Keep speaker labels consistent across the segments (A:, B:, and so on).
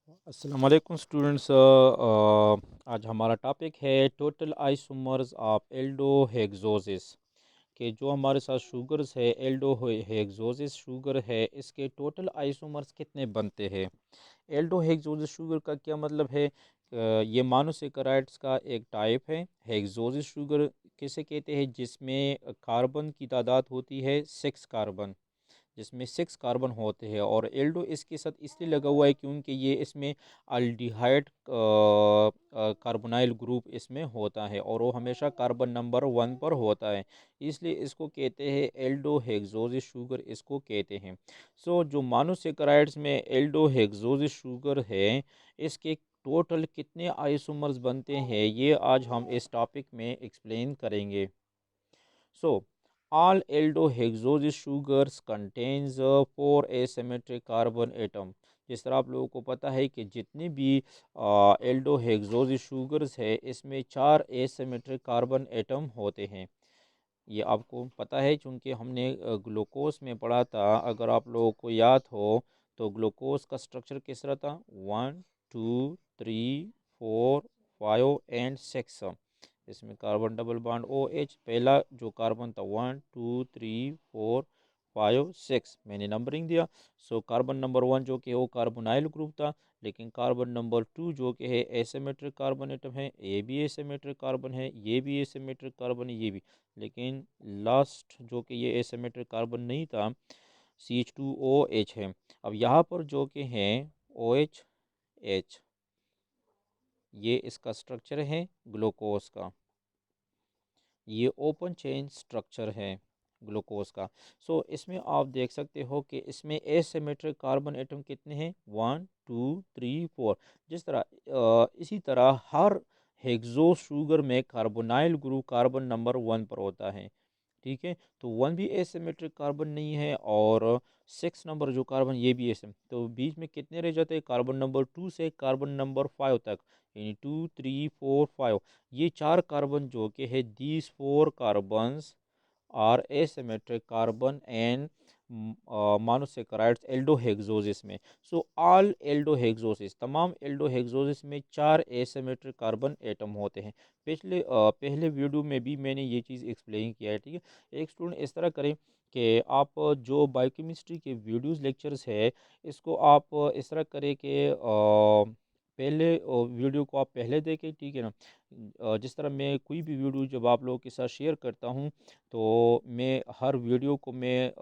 A: अस्सलाम वालेकुम स्टूडेंट्स। आज हमारा टॉपिक है टोटल आइसोमर्स ऑफ एल्डोहेक्सोसिस के जो हमारे साथ शुगर्स है एल्डोहेक्सोसिस शुगर है, इसके टोटल आइसोमर्स कितने बनते हैं। एल्डोहेक्सोसिस शुगर का क्या मतलब है? ये मोनोसेकेराइड्स का एक टाइप है। हेक्सोसिस शुगर किसे कहते हैं? जिसमें कार्बन की तादाद होती है 6 कार्बन, जिसमें 6 कार्बन होते हैं। और एल्डो इसके साथ इसलिए लगा हुआ है क्योंकि ये इसमें अल्डिहाइड कार्बोनाइल ग्रुप इसमें होता है और वो हमेशा कार्बन नंबर 1 पर होता है, इसलिए इसको कहते हैं एल्डो हेक्सोसिस शुगर इसको कहते हैं। जो मोनोसेकेराइड्स में एल्डो हेक्सोसिस शुगर है, इसके टोटल कितने आइसोमर्स बनते हैं ये आज हम इस टॉपिक में एक्सप्लेन करेंगे। So, all aldohexoses sugars contains 4 asymmetric carbon atom। जिस तरह आप लोगों को पता है कि जितनी भी एल्डोहेक्सोसिस शुगर्स है, इसमें 4 एसिमेट्रिक कार्बन एटम होते हैं। ये आपको पता है क्योंकि हमने ग्लूकोज में पढ़ा था। अगर आप लोगों को याद हो तो ग्लूकोज का स्ट्रक्चर किस तरह था? 1 2 3 4 5 एंड 6। इसमें carbon double bond O H, पहला जो कार्बन था 1 2 3 4 5 6, मैंने नंबरिंग दिया। कार्बन नंबर 1 जो कि वो कार्बोनाइल ग्रुप था, लेकिन कार्बन नंबर 2 जो कि है एसिमेट्रिक कार्बन एटम है, ये भी एसिमेट्रिक कार्बन है, ये भी एसिमेट्रिक कार्बन है, ये भी। लेकिन लास्ट जो कि ये एसिमेट्रिक कार्बन नहीं था, CH2OH है। अब यहाँ पर जो कि है OH, ये इसका स्ट्रक्चर है ग्लूकोज का। ये ओपन चेन स्ट्रक्चर है ग्लूकोज का। इसमें आप देख सकते हो कि इसमें एसिमेट्रिक कार्बन एटम कितने हैं? 1 2 3 4। जिस तरह इसी तरह हर हेक्सो शुगर में कार्बोनाइल ग्रुप कार्बन नंबर 1 पर होता है। ठीक है, तो 1 भी एसिमेट्रिक कार्बन नहीं है और 6 नंबर जो कार्बन ये भी एसिम, तो बीच में कितने रह जाते हैं? कार्बन नंबर 2 से कार्बन नंबर 5 तक, यानी 2 3 4 5। ये 4 कार्बन जो कि है, these 4 carbons are asymmetric carbon and monosaccharides aldohexoses में। ऑल एल्डोहेक्सोसिस, तमाम एल्डोहेक्सोसिस में 4 एसिमेट्रिक कार्बन एटम होते हैं। पहले वीडियो में भी मैंने ये चीज़ एक्सप्लेन किया है। ठीक है, एक स्टूडेंट इस तरह करें कि आप जो बायोकेमिस्ट्री के वीडियोस लेक्चर्स है, इसको आप इस तरह करें कि पहले वीडियो को आप पहले देखें। ठीक है ना? जिस तरह मैं कोई भी वीडियो जब आप लोगों के साथ शेयर करता हूँ, तो मैं हर वीडियो को मैं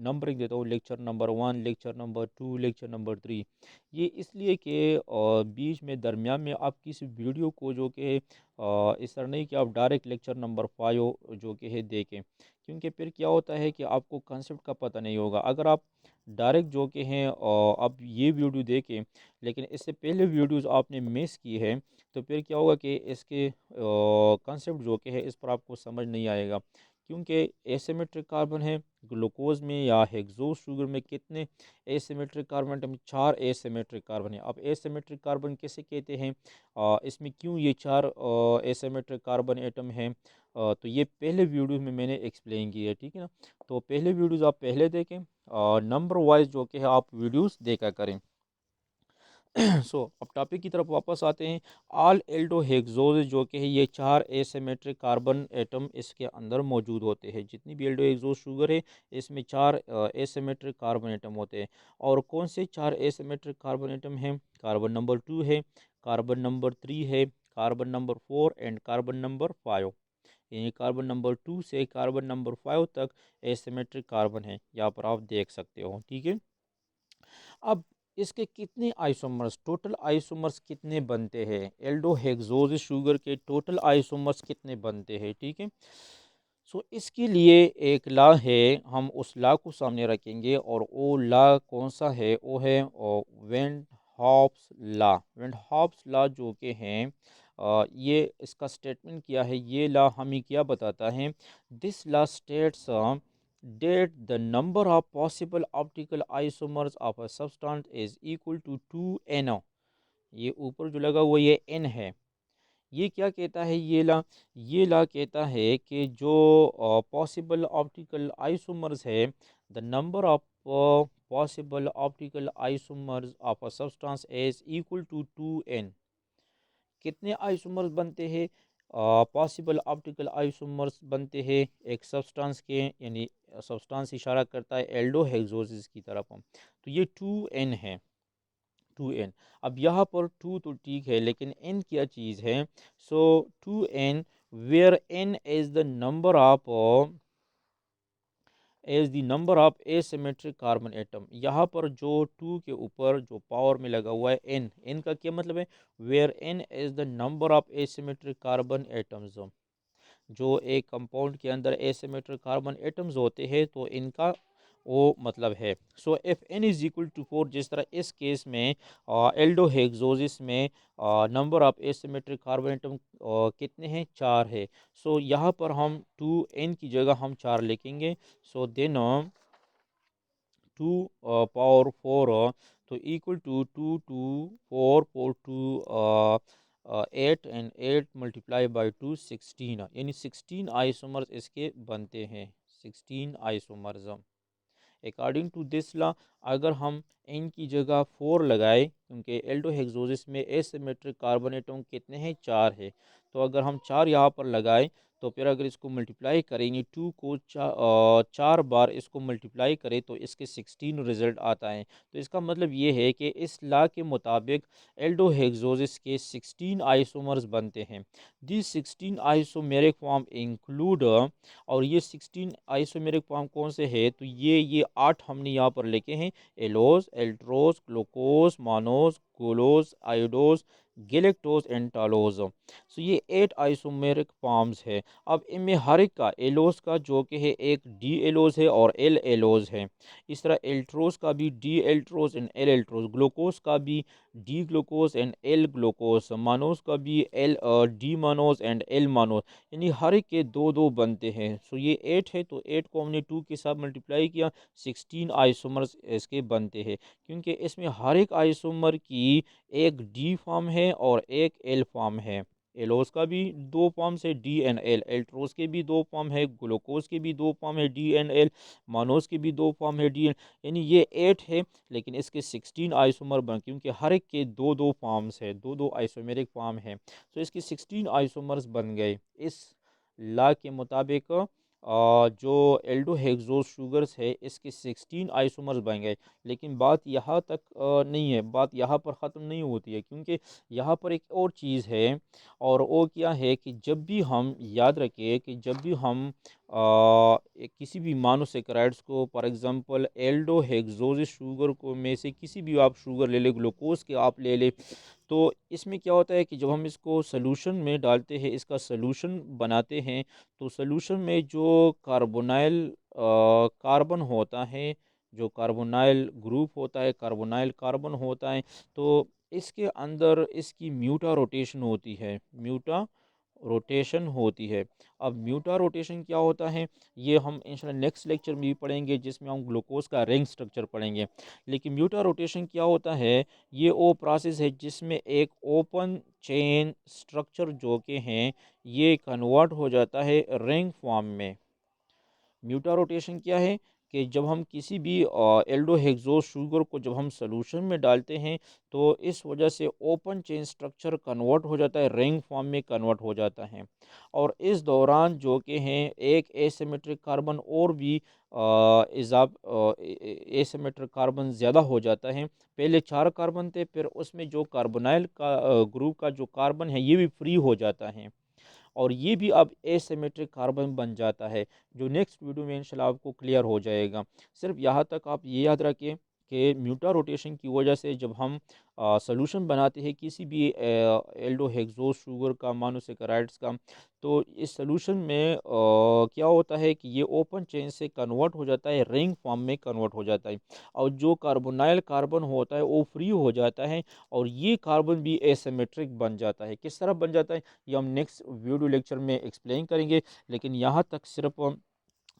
A: नंबरिंग देता हूँ, lecture number 1, lecture number 2, lecture number 3। ये इसलिए कि बीच में दरमियान में आप किसी वीडियो को जो कि इस तरह नहीं कि आप डायरेक्ट लेक्चर नंबर 5 जो कि है देखें, क्योंकि फिर क्या होता है कि आपको कंसेप्ट का पता नहीं होगा। अगर आप डायरेक्ट जो कि हैं अब ये वीडियो देखें, लेकिन इससे पहले वीडियोज़ आपने मिस की है, तो फिर क्या होगा कि इसके कंसेप्ट जो कि है इस पर आपको समझ नहीं आएगा। क्योंकि एसिमेट्रिक कार्बन है ग्लूकोज में या हेक्सोस शुगर में, कितने asymmetric carbon atom? 4 asymmetric carbon है। अब एसिमेट्रिक कार्बन किसे कहते हैं? इसमें क्यों ये 4 एसिमेट्रिक कार्बन एटम हैं? तो ये पहले वीडियो में मैंने एक्सप्लेन किया है। ठीक है ना? तो पहले वीडियोज़ आप पहले देखें, नंबर वाइज जो कि है आप वीडियोज़ देखा करें। अब टॉपिक की तरफ वापस आते हैं। ऑल एल्डोहेक्सोज जो कि है, ये 4 एसिमेट्रिक कार्बन एटम इसके अंदर मौजूद होते हैं। जितनी भी एल्डोहेक्सोज शुगर है, इसमें 4 एसिमेट्रिक कार्बन एटम होते हैं। और कौन से 4 एसिमेट्रिक कार्बन एटम हैं? कार्बन नंबर 2 है, कार्बन नंबर 3 है, carbon number 4 and carbon number 5। यानी कार्बन नंबर 2 से कार्बन नंबर 5 तक एसिमेट्रिक कार्बन है, यहाँ पर आप देख सकते हो। ठीक है, अब इसके कितने आइसोमर्स, टोटल आइसोमर्स कितने बनते हैं? एल्डोहेक्सोसिस शुगर के टोटल आइसोमर्स कितने बनते हैं? ठीक है, इसके लिए एक लॉ है, हम उस लॉ को सामने रखेंगे। और वो लॉ कौन सा है? वो है Van't Hoff's law. Van't Hoff's law जो कि हैं, ये इसका स्टेटमेंट किया है, ये लॉ हमें क्या बताता है? This law states that the number of possible optical isomers of a substance is equal to 2n। ये ऊपर जो लगा हुआ ये n है। ये क्या कहता है ये ला कहता है कि जो पॉसिबल ऑप्टिकल आइसोमर्स है, the number of possible optical isomers of a substance is equal to 2n। कितने आइसोमर्स बनते हैं? पॉसिबल ऑप्टिकल आइसोमर्स बनते हैं एक सब्सटेंस के, यानी सब्सटेंस इशारा करता है एल्डोहेक्सोसिस की तरफ हम, तो ये 2n है, 2n। अब यहाँ पर 2 तो ठीक है, लेकिन n क्या चीज़ है? So 2n where n is the number of as the number of asymmetric carbon atom. यहाँ पर जो 2 के ऊपर जो पावर में लगा हुआ है n, n का क्या मतलब है? Where n is the number of asymmetric carbon atoms. जो एक कंपाउंड के अंदर एसिमेट्रिक कार्बन एटम्स होते हैं तो इनका वो मतलब है। So F N is equal to 4, जिस तरह इस केस में एल्डोहेक्सोसिस में number of asymmetric carbon atom कितने हैं? 4 है। सो यहाँ पर हम 2n की जगह हम 4 लिखेंगे। सो देन 2 पावर 4 तो equal to 2 two 4 two 8 and 8 multiply by 2 16, यानी 16 आइसोमर्स इसके बनते हैं, 16 isomers. According to this law अगर हम n की जगह 4 लगाए, क्योंकि एल्डोहेक्सोसिस में एसिमेट्रिक कार्बन एटम कितने हैं? 4 है, तो अगर हम 4 यहाँ पर लगाए तो फिर अगर इसको मल्टीप्लाई करेंगे 2 को 4 बार इसको मल्टीप्लाई करें तो इसके 16 रिजल्ट आता है। तो इसका मतलब ये है कि इस लॉ के मुताबिक एल्डोहेक्सोसिस के 16 आइसोमर्स बनते हैं। दिस 16 आइसोमेरिक फॉर्म इंक्लूड, और ये 16 आइसोमेरिक फॉर्म कौन से है? तो ये 8 हमने यहाँ पर लिखे हैं, एलोज, एल्ट्रोज, ग्लूकोज, मानोज, गोलोज, आयोडोज, गैलेक्टोज एंड टालोज। सो ये 8 आइसोमेरिक फॉर्म्स है। अब इनमें हर एक का एलोज का जो कि है एक डी एलोज है और एल एलोज है। इस तरह एल्ट्रोज का भी D altrose and L altrose, glucose का भी D glucose and L glucose, mannose का भी L D mannose and L mannose, यानी हर एक के 2 2 बनते हैं। सो ये 8 है, तो 8 को हमने 2 के साथ मल्टीप्लाई किया, 16 आइसोमर्स इसके बनते हैं, क्योंकि इसमें हर एक आइसोमर की एक डी फॉर्म है और एक एल फॉर्म है। एलोस का भी 2 फॉर्म्स है, डी एंड एल, एल्ट्रोस के भी 2 फॉर्म है, ग्लूकोज के भी 2 फॉर्म है, डी एंड एल, मानोस के भी 2 फॉर्म है, डी एंड, यानी ये 8 है, लेकिन इसके 16 आइसोमर बन, क्योंकि हर एक के 2 2 फॉर्म्स है, 2 2 आइसोमेरिक फॉर्म है, तो इसके 16 आइसोमर्स बन गए। इस लॉ के मुताबिक जो एल्डोहेक्सोस शुगर्स है इसके 16 आइसोमर्स बन गए। लेकिन बात यहाँ तक नहीं है, बात यहाँ पर ख़त्म नहीं होती है, क्योंकि यहाँ पर एक और चीज़ है, और वो क्या है कि जब भी हम याद रखें कि जब भी हम किसी भी मोनोसेकेराइड्स को, फॉर एग्जांपल एल्डोहेक्सोसिस शुगर को में से किसी भी आप शुगर ले ले, ग्लूकोज के आप ले ले, तो इसमें क्या होता है कि जब हम इसको सलूशन में डालते हैं, इसका सलूशन बनाते हैं, तो सलूशन में जो कार्बोनाइल कार्बन होता है, जो कार्बोनाइल ग्रुप होता है, कार्बोनाइल कार्बन होता है, तो इसके अंदर इसकी म्यूटा रोटेशन होती है, म्यूटा रोटेशन होती है। अब म्यूटा रोटेशन क्या होता है ये हम इंशाल्लाह नेक्स्ट लेक्चर में भी पढ़ेंगे, जिसमें हम ग्लूकोज का रिंग स्ट्रक्चर पढ़ेंगे। लेकिन म्यूटा रोटेशन क्या होता है? ये वो प्रोसेस है जिसमें एक ओपन चेन स्ट्रक्चर जो के हैं ये कन्वर्ट हो जाता है रिंग फॉर्म में। म्यूटा रोटेशन क्या है कि जब हम किसी भी एल्डोहेक्सोस शुगर को जब हम सॉल्यूशन में डालते हैं तो इस वजह से ओपन चेन स्ट्रक्चर कन्वर्ट हो जाता है, रिंग फॉर्म में कन्वर्ट हो जाता है, और इस दौरान जो कि हैं एक एसिमेट्रिक कार्बन और भी एसिमेट्रिक कार्बन ज़्यादा हो जाता है। पहले 4 कार्बन थे, फिर उसमें जो कार्बोनाइल का ग्रुप का जो कार्बन है ये भी फ्री हो जाता है, और ये भी अब एसिमेट्रिक कार्बन बन जाता है, जो नेक्स्ट वीडियो में इंशाल्लाह आपको क्लियर हो जाएगा। सिर्फ यहाँ तक आप ये याद रखें कि म्यूटा रोटेशन की वजह से जब हम सॉल्यूशन बनाते हैं किसी भी एल्डोहेक्सोस शुगर का, मोनोसेकेराइड्स का, तो इस सॉल्यूशन में क्या होता है कि ये ओपन चेन से कन्वर्ट हो जाता है, रिंग फॉर्म में कन्वर्ट हो जाता है, और जो कार्बोनाइल कार्बन होता है वो फ्री हो जाता है, और ये कार्बन भी एसिमेट्रिक बन जाता है। किस तरह बन जाता है ये हम नेक्स्ट वीडियो लेक्चर में एक्सप्लेन करेंगे, लेकिन यहाँ तक सिर्फ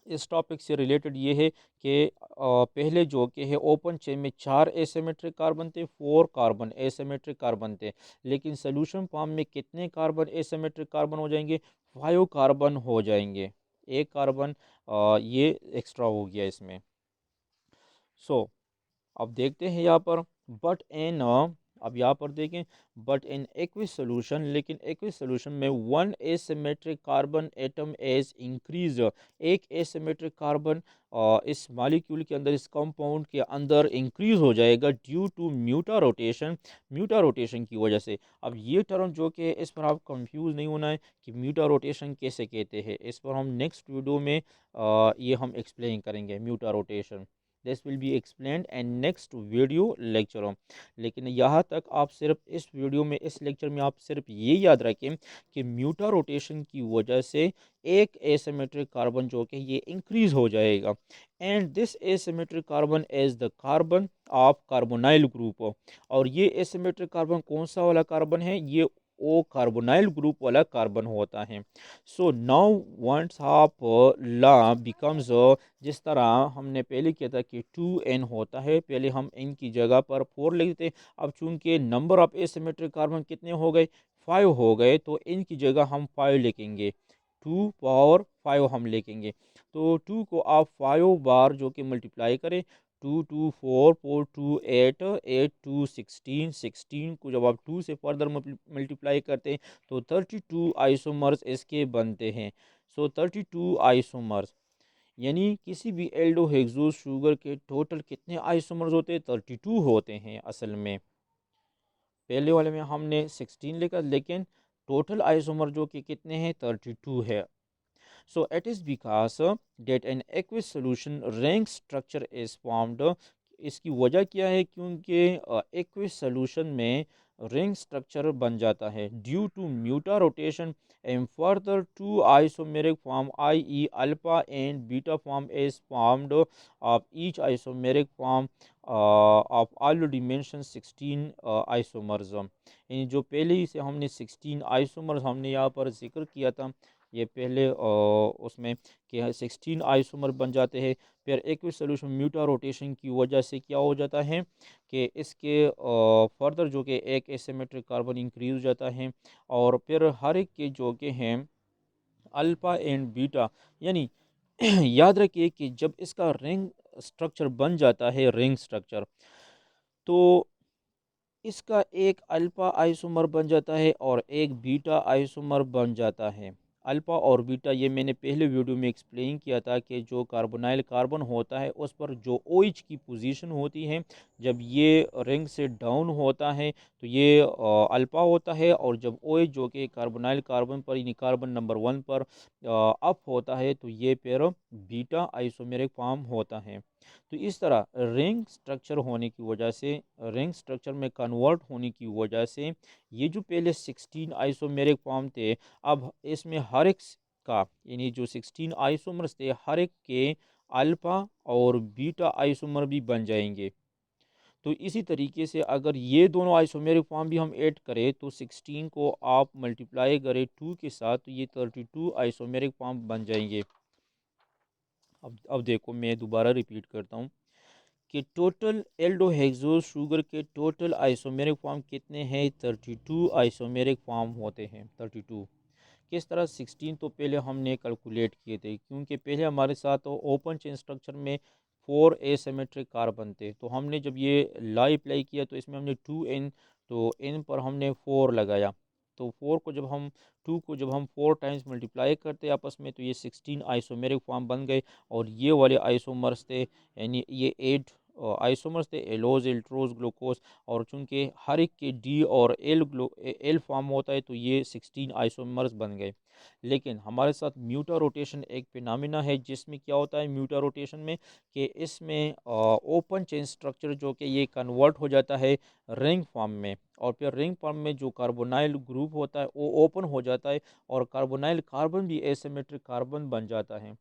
A: इस टॉपिक से रिलेटेड ये है कि पहले जो कि है ओपन चेन में 4 एसिमेट्रिक कार्बन थे, 4 कार्बन एसिमेट्रिक कार्बन थे, लेकिन सोल्यूशन फॉर्म में कितने कार्बन एसिमेट्रिक कार्बन हो जाएंगे? 5 कार्बन हो जाएंगे, एक कार्बन ये एक्स्ट्रा हो गया इसमें। सो अब देखते हैं यहाँ पर बट इन अब यहाँ पर देखें बट इन एक्विस सोल्यूशन, लेकिन एक्विस सोल्यूशन में one asymmetric carbon atom as increase, एक एसिमेट्रिक कार्बन इस मालिक्यूल के अंदर, इस कंपाउंड के अंदर इंक्रीज हो जाएगा due to mutarotation, mutarotation की वजह से। अब ये टर्म जो कि इस पर आप कंफ्यूज नहीं होना है कि म्यूटा रोटेशन कैसे कहते हैं, इस पर हम नेक्स्ट वीडियो में ये हम एक्सप्लेन करेंगे mutarotation. This will be explained and next video lecture. लेकिन यहाँ तक आप सिर्फ इस वीडियो में, इस लेक्चर में आप सिर्फ ये याद रखें कि म्यूटा रोटेशन की वजह से एक एसिमेट्रिक कार्बन जो कि ये इंक्रीज हो जाएगा, and this asymmetric carbon is the carbon of carbonyl group. और ये एसिमेट्रिक कार्बन कौन सा वाला कार्बन है, ये ओ कार्बोनाइल ग्रुप वाला कार्बन होता है। So now once of law becomes, जिस तरह हमने पहले किया था कि 2n होता है, पहले हम n की जगह पर 4 लिखते। अब चूंकि नंबर ऑफ एसिमेट्रिक कार्बन कितने हो गए, 5 हो गए, तो n की जगह हम 5 लिखेंगे, 2 पावर 5 हम लिखेंगे। तो 2 को आप 5 बार जो कि मल्टीप्लाई करें, 2 2 4 4 2 8 8 2 16, 16 को जब आप 2 से फर्दर मल्टीप्लाई करते हैं तो 32 आइसोमर्स इसके बनते हैं। सो 32 आइसोमर्स, यानी किसी भी एल्डोहेक्सोस शुगर के टोटल कितने आइसोमर्स होते हैं, 32 होते हैं असल में। पहले वाले में हमने 16 लिखा, लेकिन टोटल आइसोमर जो कि कितने हैं, 32 है। So it is because that an aqueous solution ring structure is formed. इसकी वजह क्या है, क्योंकि एक्विस सोल्यूशन में रिंग स्ट्रक्चर बन जाता है due to mutarotation and further two isomeric form I E alpha and beta form is formed of each isomeric form of already mention 16 isomers. यानी जो पहले ही से हमने 16 आइसोमर्स हमने यहाँ पर जिक्र किया था, ये पहले उसमें कि 16 आइसोमर बन जाते हैं। फिर एक्विस सोल्यूशन म्यूटा रोटेशन की वजह से क्या हो जाता है कि इसके फर्दर जो कि एक एसिमेट्रिक कार्बन इंक्रीज हो जाता है, और फिर हर एक के जो कि हैं अल्फ़ा एंड बीटा, यानी याद रखिए कि जब इसका रिंग स्ट्रक्चर बन जाता है, रिंग स्ट्रक्चर, तो इसका एक अल्फ़ा आइसोमर बन जाता है और एक बीटा आइसोमर बन जाता है। अल्फ़ा और बीटा ये मैंने पहले वीडियो में एक्सप्लेन किया था कि जो कार्बोनाइल कार्बन होता है उस पर जो OH की पोजीशन होती है, जब ये रिंग से डाउन होता है तो ये अल्फ़ा होता है, और जब OH जो कि कार्बोनाइल कार्बन पर, यानी कार्बन नंबर 1 पर अप होता है तो ये फिर बीटा आइसोमेरिक फॉर्म होता है। तो इस तरह रिंग स्ट्रक्चर होने की वजह से, रिंग स्ट्रक्चर में कन्वर्ट होने की वजह से, ये जो पहले 16 आइसोमेरिक फॉर्म थे, अब इसमें हर एक का, यानी जो 16 आइसोमर्स थे, हर एक के अल्फा और बीटा आइसोमर भी बन जाएंगे। तो इसी तरीके से अगर ये दोनों आइसोमेरिक फॉर्म भी हम ऐड करें तो 16 को आप मल्टीप्लाई करें 2 के साथ तो ये 32 आइसोमेरिक फॉर्म बन जाएंगे। अब देखो मैं दोबारा रिपीट करता हूँ कि टोटल एल्डोहेक्सोस शुगर के टोटल आइसोमेरिक फॉर्म कितने हैं, 32 आइसोमेरिक फॉर्म होते हैं, 32। किस तरह, 16 तो पहले हमने कैलकुलेट किए थे, क्योंकि पहले हमारे साथ ओपन चेन स्ट्रक्चर में 4 एसिमेट्रिक कार्बन थे, तो हमने जब ये ला अप्लाई किया तो इसमें हमने 2n, तो n पर हमने 4 लगाया, तो 4 को जब हम 2 को जब हम 4 टाइम्स मल्टीप्लाई करते आपस में तो ये 16 आइसोमेरिक फॉर्म बन गए। और ये वाले आइसोमर्स थे, यानी ये 8 आइसोमर्स थे, एलोज एल्ट्रोज ग्लूकोज, और चूंकि हर एक के डी और एल फॉर्म होता है तो ये 16 आइसोमर्स बन गए। लेकिन हमारे साथ म्यूटा रोटेशन एक फिनोमेना है, जिसमें क्या होता है म्यूटा रोटेशन में कि इसमें ओपन चेन स्ट्रक्चर जो कि ये कन्वर्ट हो जाता है रिंग फॉर्म में, और फिर रिंग फॉर्म में जो कार्बोनाइल ग्रुप होता है वो ओपन हो जाता है, और कार्बोनाइल कार्बन भी एसिमेट्रिक कार्बन बन जाता है।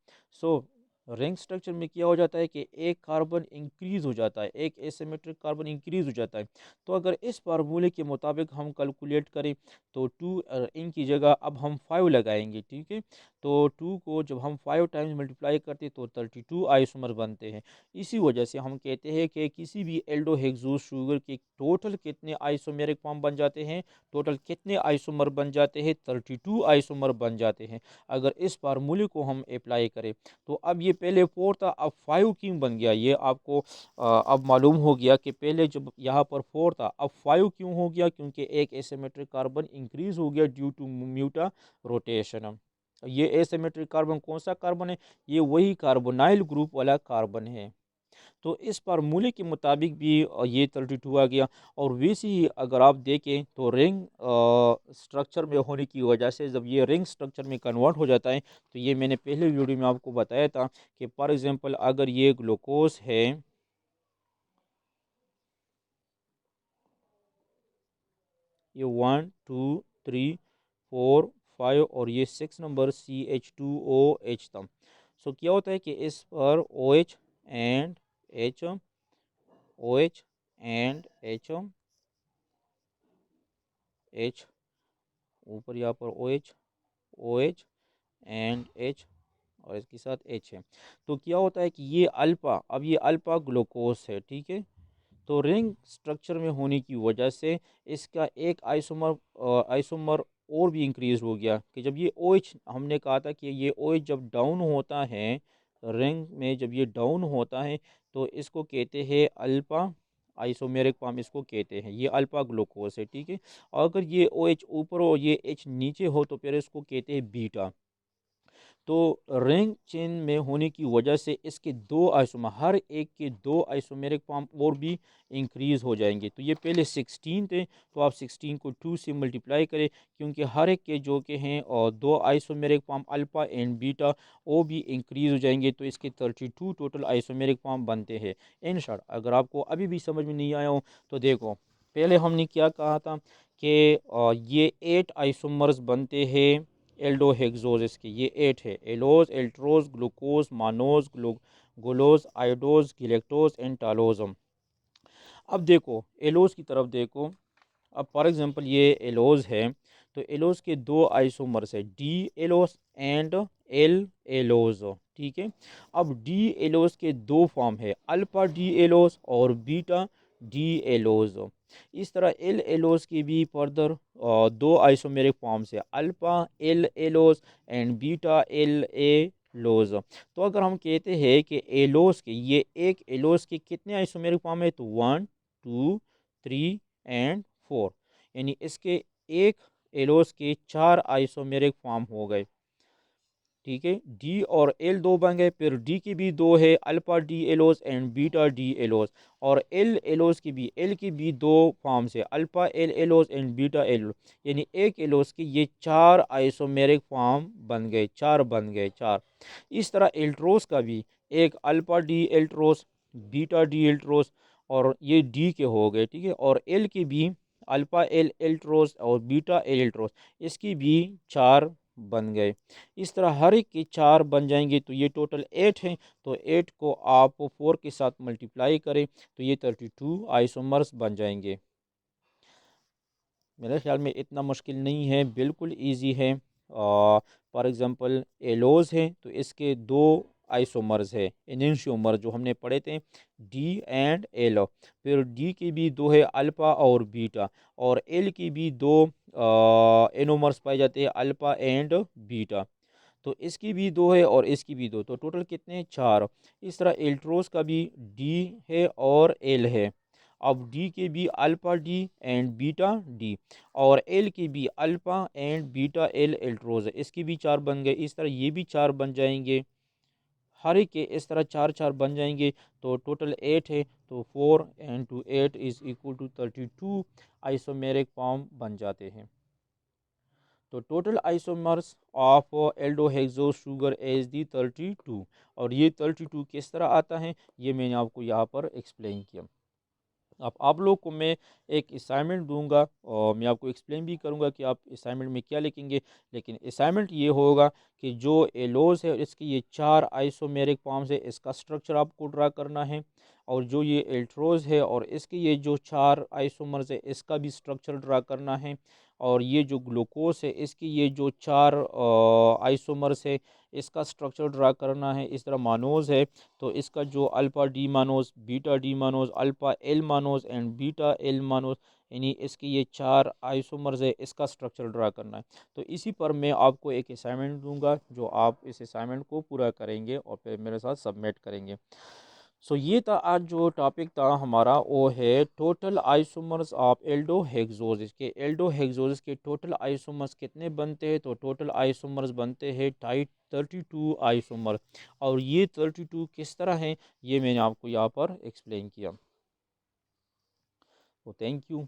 A: सो रिंग स्ट्रक्चर में क्या हो जाता है कि एक कार्बन इंक्रीज हो जाता है, एक एसिमेट्रिक कार्बन इंक्रीज हो जाता है। तो अगर इस फार्मूले के मुताबिक हम कैलकुलेट करें तो 2 इनकी जगह अब हम 5 लगाएंगे, ठीक है। तो 2 को जब हम 5 टाइम्स मल्टीप्लाई करते हैं तो 32 आइसोमर बनते हैं। इसी वजह से हम कहते हैं कि किसी भी एल्डोहेक्सोस शुगर के टोटल कितने आइसोमेरिक फॉर्म बन जाते हैं, टोटल कितने आइसोमर बन जाते हैं, 32 आइसोमर बन जाते हैं। अगर इस फार्मूले को हम अप्लाई करें तो अब ये पहले 4 था, अब 5 क्यों बन गया, ये आपको अब मालूम हो गया कि पहले जब यहाँ पर 4 था अब 5 क्यों हो गया, क्योंकि एक एसिमेट्रिक कार्बन इंक्रीज हो गया ड्यू टू म्यूटा रोटेशन। ये एसिमेट्रिक कार्बन कौन सा कार्बन है, ये वही कार्बोनाइल ग्रुप वाला कार्बन है। तो इस फार्मूले के मुताबिक भी ये 32 आ गया। और वैसे ही अगर आप देखें तो रिंग स्ट्रक्चर में होने की वजह से जब ये रिंग स्ट्रक्चर में कन्वर्ट हो जाता है, तो ये मैंने पहले वीडियो में आपको बताया था कि फॉर एग्जांपल अगर ये ग्लूकोज है, ये 1 2 3 4 5 और ये 6 नंबर CH2OH था। सो क्या होता है कि इस पर OH and H, OH and H, ऊपर यहाँ पर OH OH एंड H और इसके साथ H है। तो क्या होता है कि ये अल्फा, अब ये अल्फा ग्लूकोज है, ठीक है। तो रिंग स्ट्रक्चर में होने की वजह से इसका एक आइसोमर और भी इंक्रीज हो गया कि जब ये OH, हमने कहा था कि ये OH जब डाउन होता है रिंग में, जब ये डाउन होता है तो इसको कहते हैं अल्फा आइसोमेरिक फॉर्म, इसको कहते हैं, ये अल्फा ग्लूकोज है, ठीक है। और अगर ये OH ऊपर हो ये H नीचे हो तो फिर इसको कहते हैं बीटा। तो रिंग चेन में होने की वजह से इसके दो आइसोमर, हर एक के दो आइसोमेरिक फॉर्म और भी इंक्रीज हो जाएंगे। तो ये पहले 16 थे, तो आप 16 को 2 से मल्टीप्लाई करें, क्योंकि हर एक के जो के हैं और दो isomeric form alpha and beta वो भी इंक्रीज हो जाएंगे, तो इसके 32 टोटल आइसोमेरिक फॉर्म बनते हैं। इन शॉर्ट अगर आपको अभी भी समझ में नहीं आया हो तो देखो, पहले हमने क्या कहा था कि ये 8 आइसोमर्स बनते हैं एल्डोहेक्सोज, इसके ये 8 है, एलोज, एल्ट्रोज, ग्लूकोज, मानोज, ग्लूकोज, आयोडोज, गिलेक्टोज एंड टालोजम। अब देखो एलोज की तरफ देखो, अब फॉर एग्जांपल ये एलोज है, तो एलोज के दो आइसोमर्स है, डी एलोज एंड एल एलोज, ठीक है। अब डी एलोज के दो फॉर्म है, अल्फा डी एलोज और बीटा डी एलोज। इस तरह एल एलोज की भी फर्दर दो आइसोमेरिक फॉर्म्स है, alpha L allose and beta L allose. तो अगर हम कहते हैं कि एलोज के, ये एक एलोज के कितने आइसोमेरिक फॉर्म है, तो 1 2 3 एंड 4, यानी इसके एक एलोस के 4 आइसोमेरिक फॉर्म हो गए, ठीक है। डी और एल दो बन गए, फिर डी की भी दो है, alpha D allose and beta D allose. और एल एलोस की भी, एल की भी दो फॉर्म्स है, alpha L allose and beta L, यानी एक एलोस के ये 4 आइसोमेरिक फॉर्म बन गए, 4 बन गए, 4। इस तरह एल्ट्रोस का भी एक alpha D Altroz, beta D Altroz और ये डी के हो गए, ठीक है। और एल की भी अल्फा एल एल्ट्रोस और बीटा एल एल्ट्रोस, इसकी भी 4 बन गए। इस तरह हर एक के 4 बन जाएंगे, तो ये टोटल 8 हैं। तो 8 को आप 4 के साथ मल्टीप्लाई करें तो ये 32 आइसोमर्स बन जाएंगे। मेरे ख्याल में इतना मुश्किल नहीं है, बिल्कुल इजी है। फॉर एग्ज़ाम्पल एलोज है तो इसके दो आइसोमर्स है, एनेंशियोमर जो हमने पढ़े थे, डी एंड एल। फिर डी की भी दो है, अल्फ़ा और बीटा। और एल की भी दो एनोमर्स पाए जाते हैं, अल्फ़ा एंड बीटा। तो इसकी भी दो है और इसकी भी दो, तो टोटल कितने, 4। इस तरह एल्ट्रोस का भी डी है और एल है। अब डी के भी alpha D and beta D, और एल की भी alpha and beta L Altroz है, इसकी भी 4 बन गए। इस तरह ये भी 4 बन जाएंगे, हर एक के इस तरह 4 4 बन जाएंगे। तो टोटल 8 है, तो 4 and to 8 is equal to 32 isomeric form बन जाते हैं। तो total isomers of aldohexose sugar as the 32। और ये 32 किस तरह आता है ये मैंने आपको यहाँ पर एक्सप्लेन किया। अब आप लोग को मैं एक असाइनमेंट दूंगा और मैं आपको एक्सप्लेन भी करूंगा कि आप असाइनमेंट में क्या लिखेंगे। लेकिन असाइनमेंट ये होगा कि जो एलोज है इसकी ये 4 आइसोमेरिक फॉर्म्स है, इसका स्ट्रक्चर आपको ड्रा करना है। और जो ये एल्ट्रोज है और इसके ये जो 4 आइसोमर्स है इसका भी स्ट्रक्चर ड्रा करना है। और ये जो ग्लूकोज है इसकी ये जो 4 आइसोमर्स है इसका स्ट्रक्चर ड्रा करना है। इस तरह मानोज है तो इसका जो alpha D mannose, beta D mannose, alpha L mannose and beta L mannose, यानी इसके ये 4 आइसोमर्स है इसका स्ट्रक्चर ड्रा करना है। तो इसी पर मैं आपको एक असाइनमेंट दूंगा जो आप इस असाइनमेंट को पूरा करेंगे और फिर मेरे साथ सबमिट करेंगे। सो ये था आज जो टॉपिक था हमारा, वो है टोटल आइसोमर्स ऑफ एल्डो हेक्सोसिस के। एल्डो हेक्सोसिस के टोटल आइसोमर्स कितने बनते हैं? तो टोटल आइसोमर्स बनते हैं टाइट 32 आइसोमर। और ये 32 किस तरह हैं ये मैंने आपको यहाँ पर एक्सप्लेन किया। तो थैंक यू।